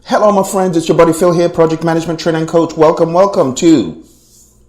Hello, my friends. It's your buddy Phil here, Project Management Trainer and Coach. Welcome to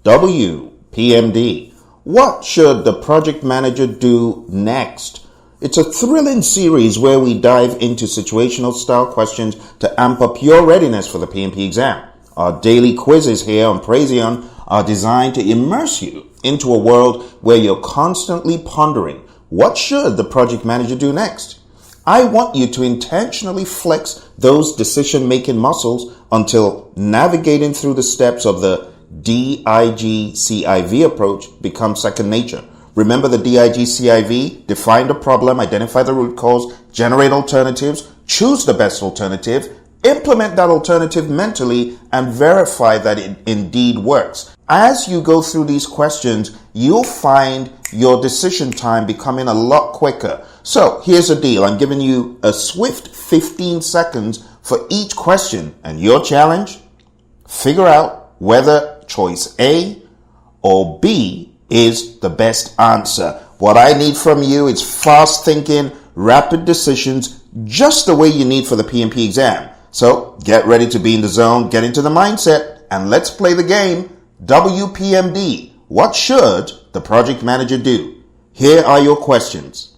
WPMD. What should the project manager do next? It's a thrilling series where we dive into situational style questions to amp up your readiness for the PMP exam. Our daily quizzes here on Praizion are designed to immerse you into a world where you're constantly pondering, what should the project manager do next? I want you to intentionally flex those decision-making muscles until navigating through the steps of the DIGCIV approach becomes second nature. Remember the DIGCIV? Define the problem, identify the root cause, generate alternatives, choose the best alternative, implement that alternative mentally, and verify that it indeed works. As you go through these questions, you'll find your decision time becoming a lot quicker. So here's the deal. I'm giving you a swift 15 seconds for each question, and your challenge, figure out whether choice A or B is the best answer. What I need from you is fast thinking, rapid decisions, just the way you need for the PMP exam. So get ready to be in the zone, get into the mindset, and let's play the game. WPMD. What should the project manager do? Here are your questions.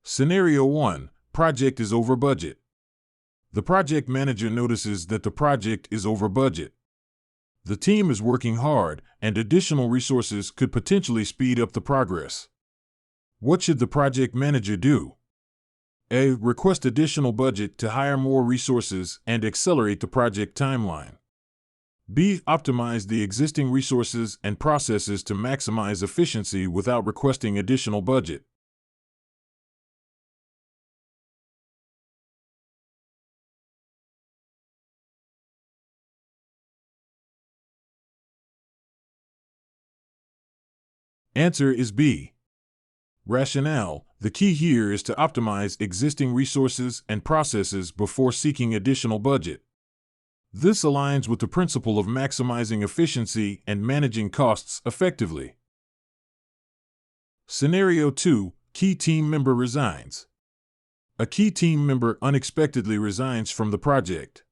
Scenario 1. Project is over budget. The project manager notices that the project is over budget. The team is working hard, and additional resources could potentially speed up the progress. What should the project manager do? A. Request additional budget to hire more resources and accelerate the project timeline. B. Optimize the existing resources and processes to maximize efficiency without requesting additional budget. Answer is B. Rationale. The key here is to optimize existing resources and processes before seeking additional budget. This aligns with the principle of maximizing efficiency and managing costs effectively. Scenario 2. Key team member resigns. A key team member unexpectedly resigns from the project.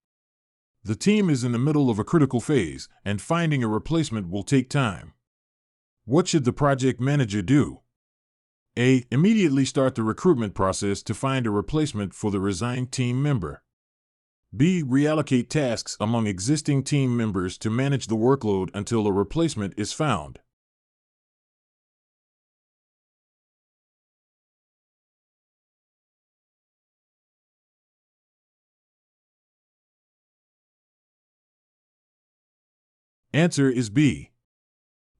The team is in the middle of a critical phase, and finding a replacement will take time. What should the project manager do? A. Immediately start the recruitment process to find a replacement for the resigned team member. B. Reallocate tasks among existing team members to manage the workload until a replacement is found. Answer is B.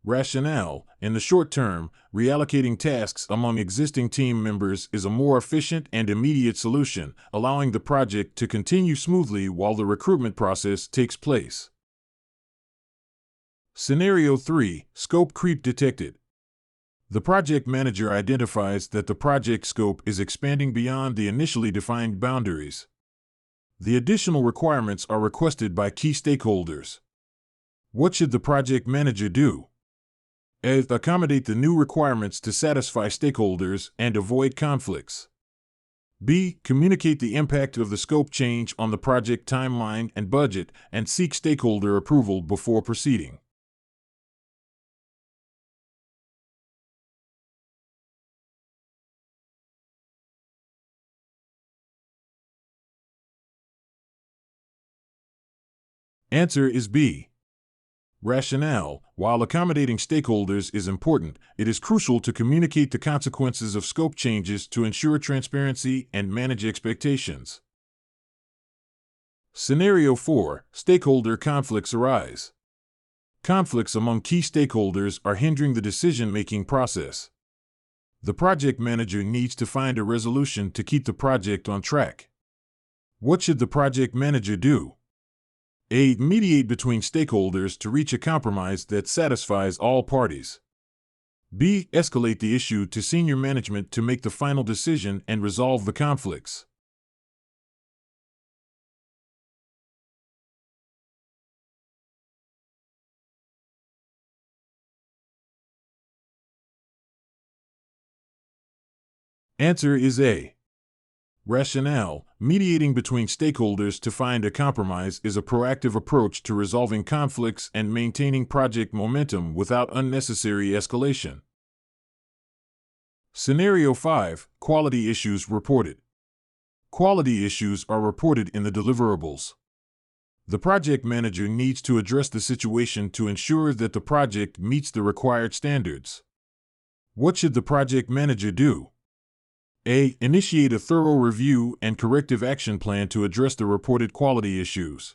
Rationale. In the short term, reallocating tasks among existing team members is a more efficient and immediate solution, allowing the project to continue smoothly while the recruitment process takes place. Scenario 3. Scope creep detected. The project manager identifies that the project scope is expanding beyond the initially defined boundaries. The additional requirements are requested by key stakeholders. What should the project manager do? A. Accommodate the new requirements to satisfy stakeholders and avoid conflicts. B. Communicate the impact of the scope change on the project timeline and budget and seek stakeholder approval before proceeding. Answer is B. Rationale. While accommodating stakeholders is important, it is crucial to communicate the consequences of scope changes to ensure transparency and manage expectations. Scenario 4. Stakeholder conflicts arise. Conflicts among key stakeholders are hindering the decision-making process. The project manager needs to find a resolution to keep the project on track. What should the project manager do? A. Mediate between stakeholders to reach a compromise that satisfies all parties. B. Escalate the issue to senior management to make the final decision and resolve the conflicts. Answer is A. Rationale: mediating between stakeholders to find a compromise is a proactive approach to resolving conflicts and maintaining project momentum without unnecessary escalation. Scenario 5: quality issues reported. Quality issues are reported in the deliverables. The project manager needs to address the situation to ensure that the project meets the required standards. What should the project manager do? A. Initiate a thorough review and corrective action plan to address the reported quality issues.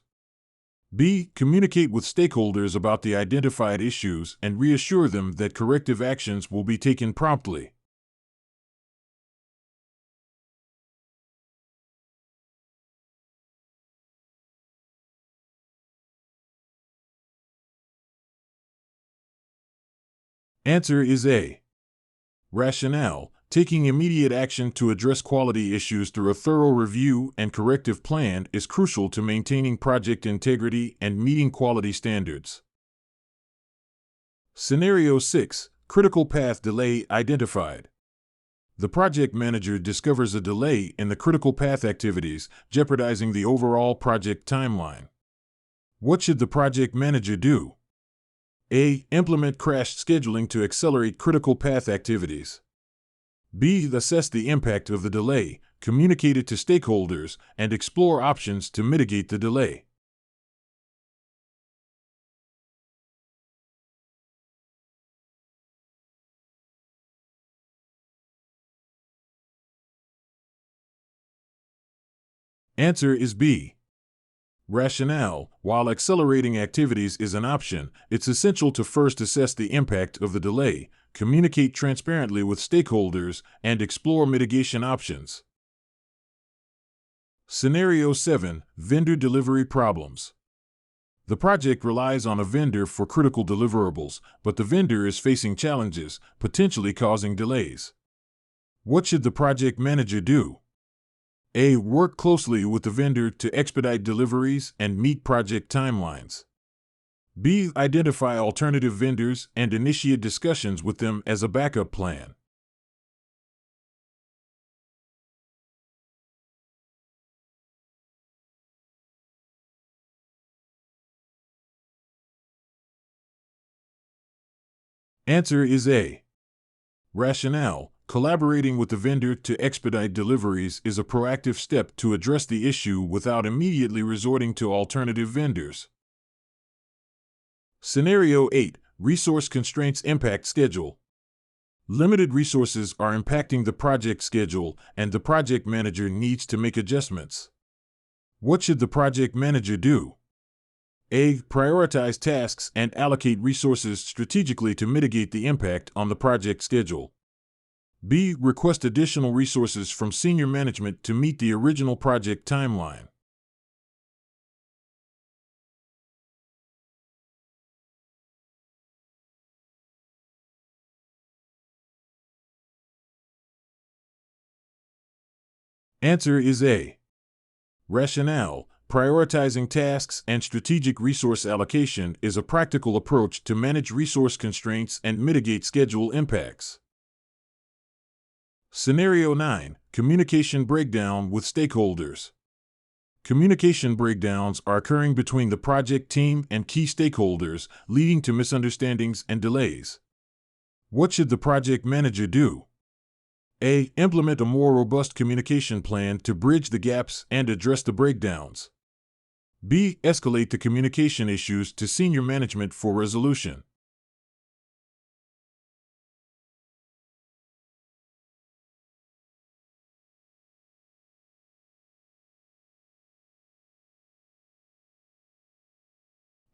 B. Communicate with stakeholders about the identified issues and reassure them that corrective actions will be taken promptly. Answer is A. Rationale: taking immediate action to address quality issues through a thorough review and corrective plan is crucial to maintaining project integrity and meeting quality standards. Scenario 6: critical path delay identified. The project manager discovers a delay in the critical path activities, jeopardizing the overall project timeline. What should the project manager do? A. Implement crashed scheduling to accelerate critical path activities. B. Assess the impact of the delay, communicate it to stakeholders, and explore options to mitigate the delay. Answer is B. Rationale: while accelerating activities is an option, it's essential to first assess the impact of the delay, communicate transparently with stakeholders, and explore mitigation options. Scenario 7: vendor delivery problems. The project relies on a vendor for critical deliverables, but the vendor is facing challenges, potentially causing delays. What should the project manager do? A. Work closely with the vendor to expedite deliveries and meet project timelines. B. Identify alternative vendors and initiate discussions with them as a backup plan. Answer is A. Rationale: collaborating with the vendor to expedite deliveries is a proactive step to address the issue without immediately resorting to alternative vendors. Scenario 8: resource constraints impact schedule. Limited resources are impacting the project schedule, and the project manager needs to make adjustments. What should the project manager do? A. Prioritize tasks and allocate resources strategically to mitigate the impact on the project schedule. B. Request additional resources from senior management to meet the original project timeline. Answer is A. Rationale: prioritizing tasks and strategic resource allocation is a practical approach to manage resource constraints and mitigate schedule impacts. Scenario 9: communication breakdown with stakeholders. Communication breakdowns are occurring between the project team and key stakeholders, leading to misunderstandings and delays. What should the project manager do? A. Implement a more robust communication plan to bridge the gaps and address the breakdowns. B. Escalate the communication issues to senior management for resolution.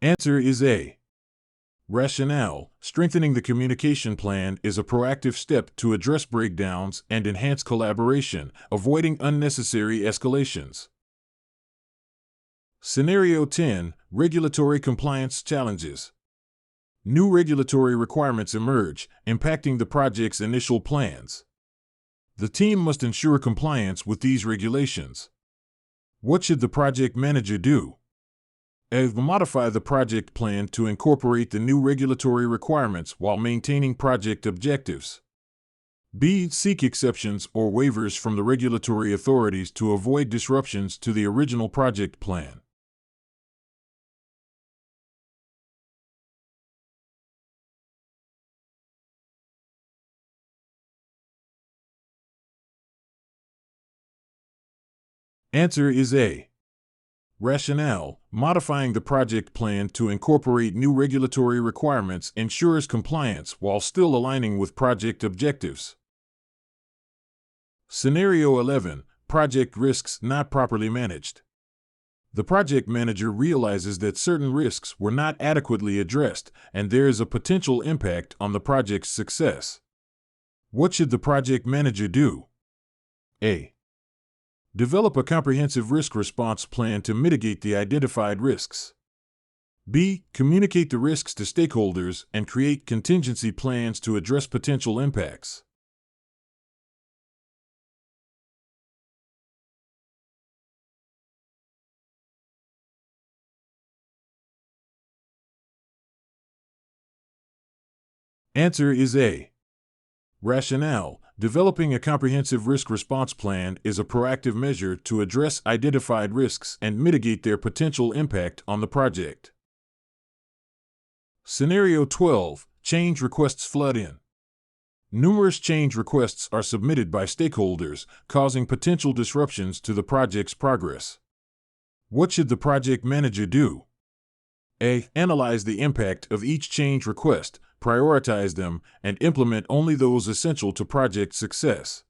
Answer is A. Rationale: strengthening the communication plan is a proactive step to address breakdowns and enhance collaboration, avoiding unnecessary escalations. Scenario 10: regulatory compliance challenges. New regulatory requirements emerge, impacting the project's initial plans. The team must ensure compliance with these regulations. What should the project manager do? A. Modify the project plan to incorporate the new regulatory requirements while maintaining project objectives. B. Seek exceptions or waivers from the regulatory authorities to avoid disruptions to the original project plan. Answer is A. Rationale: modifying the project plan to incorporate new regulatory requirements ensures compliance while still aligning with project objectives. Scenario 11. Project risks not properly managed. The project manager realizes that certain risks were not adequately addressed, and there is a potential impact on the project's success. What should the project manager do? A. Develop a comprehensive risk response plan to mitigate the identified risks. B. Communicate the risks to stakeholders and create contingency plans to address potential impacts. Answer is A. Rationale: developing a comprehensive risk response plan is a proactive measure to address identified risks and mitigate their potential impact on the project. Scenario 12. Change requests flood in. Numerous change requests are submitted by stakeholders, causing potential disruptions to the project's progress. What should the project manager do? A. Analyze the impact of each change request, prioritize them, and implement only those essential to project success.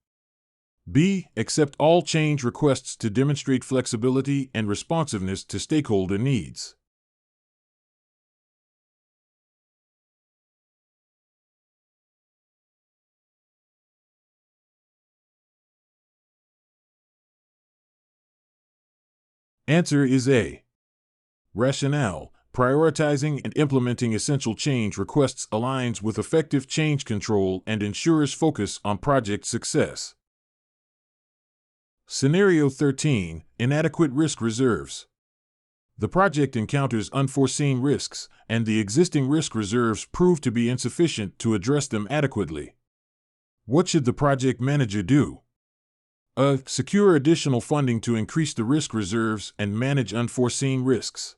B. Accept all change requests to demonstrate flexibility and responsiveness to stakeholder needs. Answer is A. Rationale: prioritizing and implementing essential change requests aligns with effective change control and ensures focus on project success. Scenario 13. Inadequate risk reserves. The project encounters unforeseen risks, and the existing risk reserves prove to be insufficient to address them adequately. What should the project manager do? A. Secure additional funding to increase the risk reserves and manage unforeseen risks.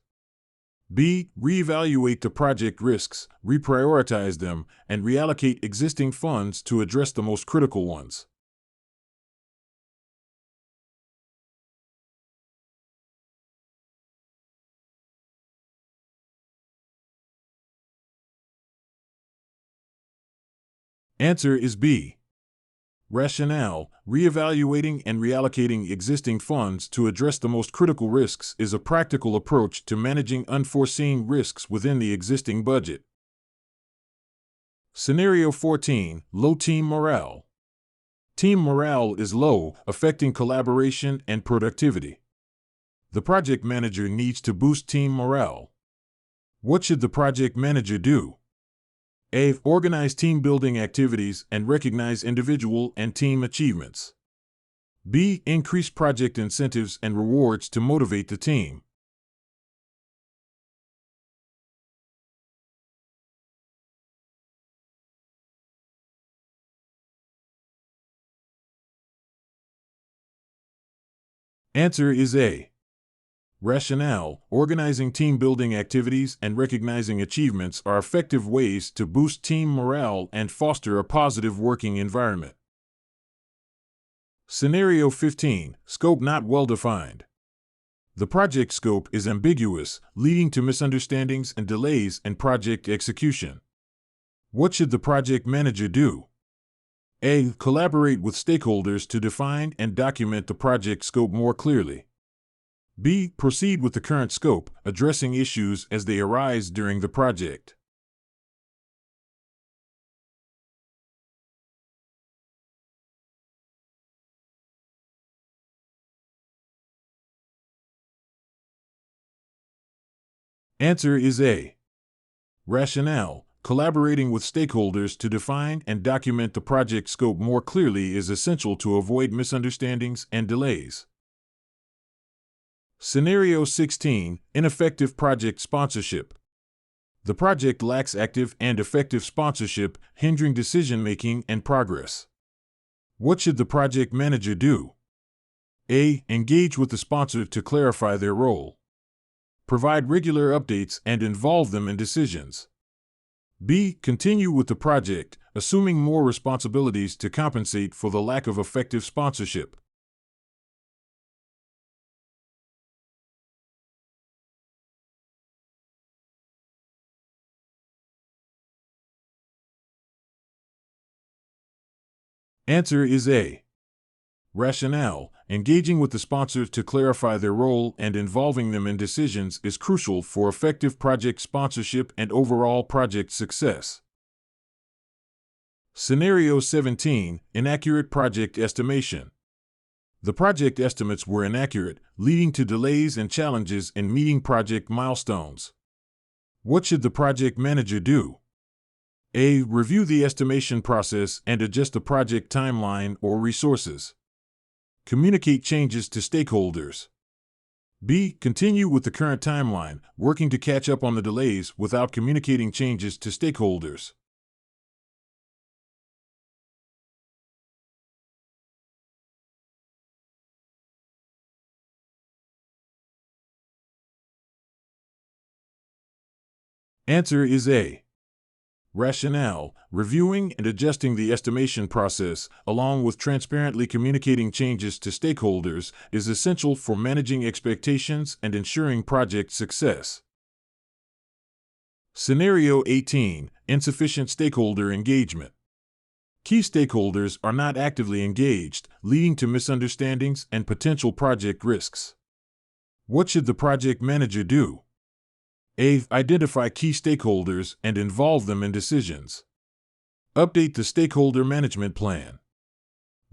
B. Reevaluate the project risks, reprioritize them, and reallocate existing funds to address the most critical ones. Answer is B. Rationale: reevaluating and reallocating existing funds to address the most critical risks is a practical approach to managing unforeseen risks within the existing budget. Scenario 14. Low team morale. Team morale is low, affecting collaboration and productivity. The project manager needs to boost team morale. What should the project manager do? A. Organize team-building activities and recognize individual and team achievements. B. Increase project incentives and rewards to motivate the team. Answer is A. Rationale: organizing team-building activities and recognizing achievements are effective ways to boost team morale and foster a positive working environment. Scenario 15. Scope not well defined. The project scope is ambiguous, leading to misunderstandings and delays in project execution. What should the project manager do? A. Collaborate with stakeholders to define and document the project scope more clearly. B. Proceed with the current scope, addressing issues as they arise during the project. Answer is A. Rationale: collaborating with stakeholders to define and document the project scope more clearly is essential to avoid misunderstandings and delays. Scenario 16. Ineffective project sponsorship. The project lacks active and effective sponsorship, hindering decision-making and progress. What should the project manager do? A. Engage with the sponsor to clarify their role. Provide regular updates and involve them in decisions. B. Continue with the project, assuming more responsibilities to compensate for the lack of effective sponsorship. Answer is A. Rationale: engaging with the sponsor to clarify their role and involving them in decisions is crucial for effective project sponsorship and overall project success. Scenario 17: Inaccurate project estimation. The project estimates were inaccurate, leading to delays and challenges in meeting project milestones. What should the project manager do? A. Review the estimation process and adjust the project timeline or resources. Communicate changes to stakeholders. B. Continue with the current timeline, working to catch up on the delays without communicating changes to stakeholders. Answer is A. Rationale: reviewing and adjusting the estimation process, along with transparently communicating changes to stakeholders, is essential for managing expectations and ensuring project success. Scenario 18: Insufficient stakeholder engagement. Key stakeholders are not actively engaged, leading to misunderstandings and potential project risks. What should the project manager do? A. Identify key stakeholders and involve them in decisions. Update the stakeholder management plan.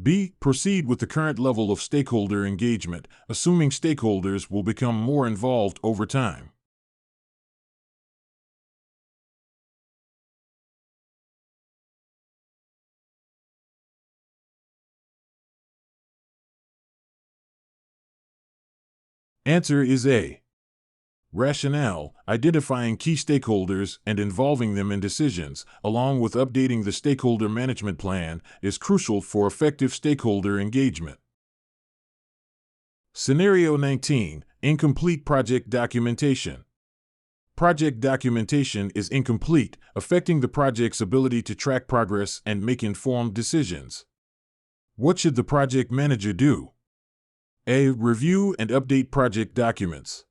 B. Proceed with the current level of stakeholder engagement, assuming stakeholders will become more involved over time. Answer is A. Rationale: identifying key stakeholders and involving them in decisions, along with updating the stakeholder management plan, is crucial for effective stakeholder engagement. Scenario 19: Incomplete project documentation. Project documentation is incomplete, affecting the project's ability to track progress and make informed decisions. What should the project manager do? A. Review and update project documents.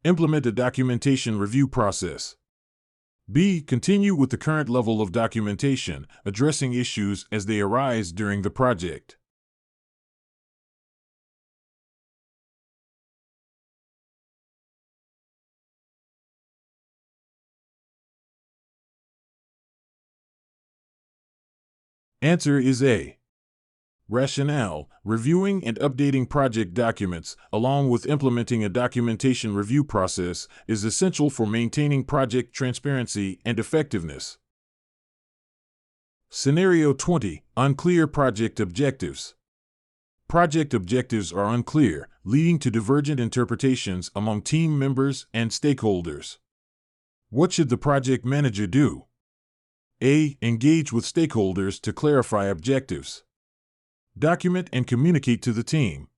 Implement a documentation review process. B. Continue with the current level of documentation, addressing issues as they arise during the project. Answer is A. Rationale: reviewing and updating project documents, along with implementing a documentation review process, is essential for maintaining project transparency and effectiveness. Scenario 20: Unclear project objectives. Project objectives are unclear, leading to divergent interpretations among team members and stakeholders. What should the project manager do? A. Engage with stakeholders to clarify objectives. Document and communicate to the team.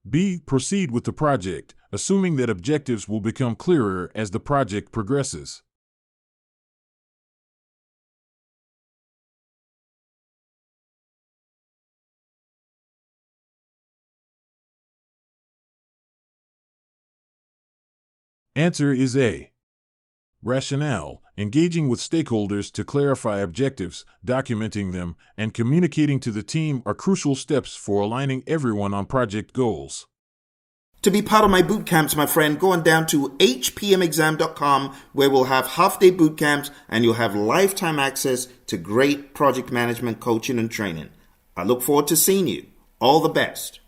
B. Proceed with the project, assuming that objectives will become clearer as the project progresses. Answer is A. Rationale: engaging with stakeholders to clarify objectives, documenting them, and communicating to the team are crucial steps for aligning everyone on project goals. To be part of my boot camps, my friend, go on down to hpmexam.com, where we'll have half-day boot camps and you'll have lifetime access to great project management coaching and training. I look forward to seeing you. All the best.